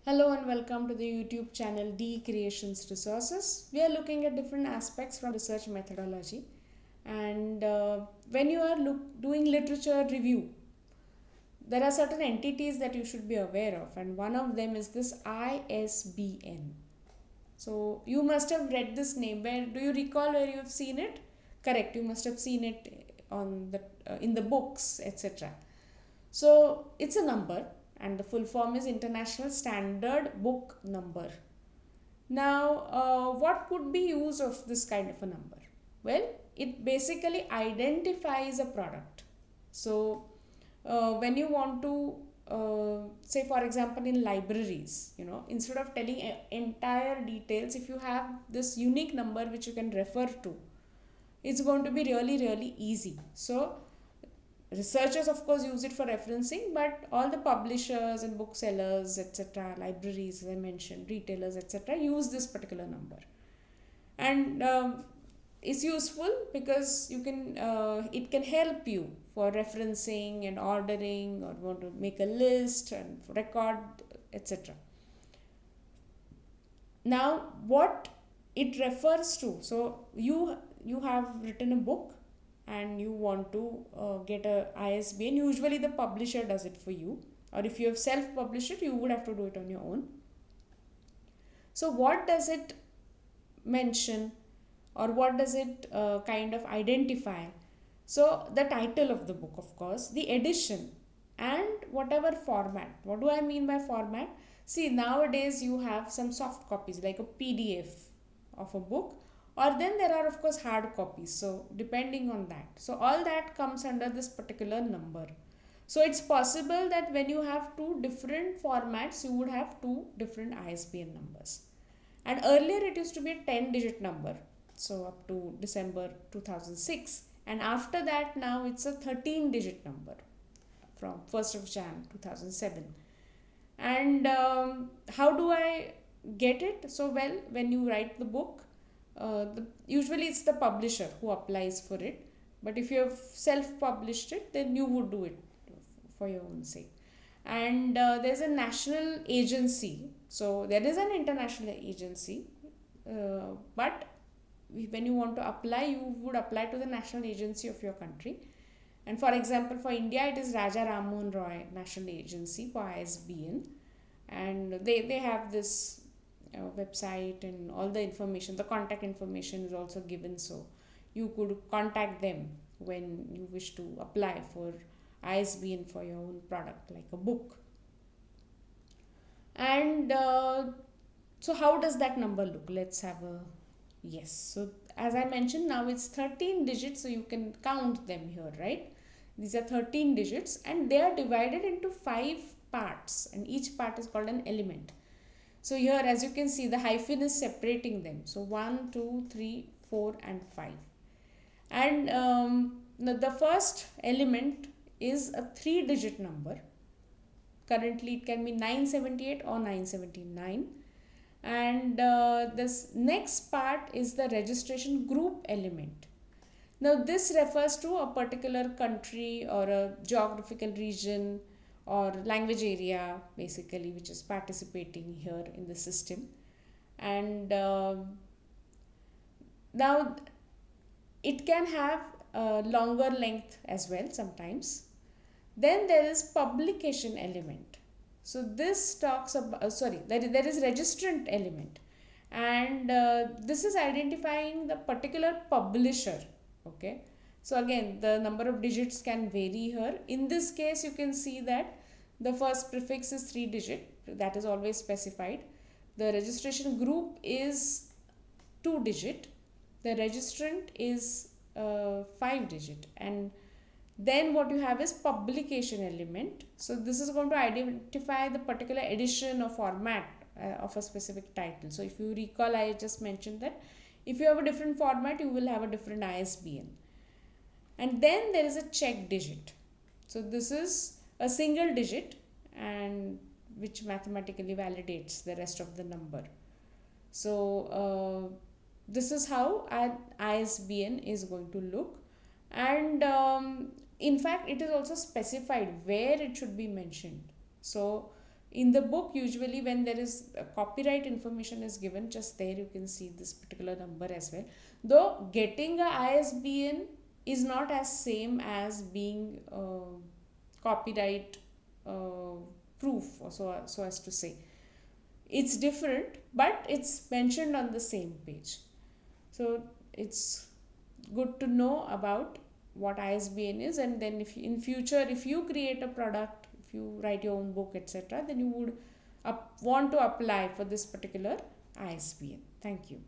Hello and welcome to the YouTube channel D Creations Resources. We are looking at different aspects from research methodology. And when you are doing literature review, there are certain entities that you should be aware of, and one of them is this ISBN. So you must have read this name. Where do you recall where you have seen it? Correct, you must have seen it on the in the books, etc. So it's a number, and the full form is International Standard Book Number. Now, what could be use of this kind of a number? Well, it basically identifies a product. So, when you want to say, for example, in libraries, instead of telling entire details, if you have this unique number which you can refer to, it's going to be really easy. So researchers of course use it for referencing, but all the publishers and booksellers, etc., libraries, as I mentioned, retailers, etc., use this particular number. And it's useful because you can it can help you for referencing and ordering, or want to make a list and record, etc. Now what it refers to, so you have written a book and you want to get a ISBN. Usually the publisher does it for you, or if you have self-published it, you would have to do it on your own. So what does it mention, or what does it kind of identify? So the title of the book, of course, the edition, and whatever format. What do I mean by format? See, nowadays you have some soft copies like a PDF of a book, or then there are of course hard copies, so depending on that. So all that comes under this particular number. So it's possible that when you have two different formats, you would have two different ISBN numbers. And earlier it used to be a 10-digit number, so up to December 2006, and after that now it's a 13-digit number from 1st of Jan 2007. And how do I get it? So well, when you write the book, usually it's the publisher who applies for it, but if you have self-published it, then you would do it for your own sake. And there's a national agency, so there is an international agency, but when you want to apply, you would apply to the national agency of your country. And for example, for India, it is Raja Ram Mohan Roy National Agency for ISBN, and they have this website, and all the information, the contact information is also given, so you could contact them when you wish to apply for ISBN for your own product like a book. And so how does that number look? Let's have a yes. So as I mentioned, now it's 13 digits, so you can count them here, right? These are 13 digits, and they are divided into 5 parts, and each part is called an element. So here, as you can see, the hyphen is separating them. So 1, 2, 3, 4 and 5. And the first element is a 3-digit number. Currently it can be 978 or 979. And this next part is the registration group element. Now this refers to a particular country or a geographical region or language area, basically, which is participating here in the system. And now it can have a longer length as well sometimes. Then there is publication element. So this talks about there is registrant element, and this is identifying the particular publisher. Okay, so again, the number of digits can vary here. In this case, you can see that the first prefix is 3-digit, that is always specified. The registration group is 2-digit. The registrant is 5-digit. And then what you have is publication element. So this is going to identify the particular edition or format of a specific title. So if you recall, I just mentioned that if you have a different format, you will have a different ISBN. And then there is a check digit. So this is a single digit, and which mathematically validates the rest of the number. So this is how an ISBN is going to look. And in fact, it is also specified where it should be mentioned. So In the book, usually when there is copyright information is given, just there you can see this particular number as well. Though getting a ISBN is not as same as being copyright uh, proof, or so as to say. It's different, but it's mentioned on the same page. So it's good to know about what ISBN is, and then if in future if you create a product, if you write your own book, etc., then you would want to apply for this particular ISBN. Thank you.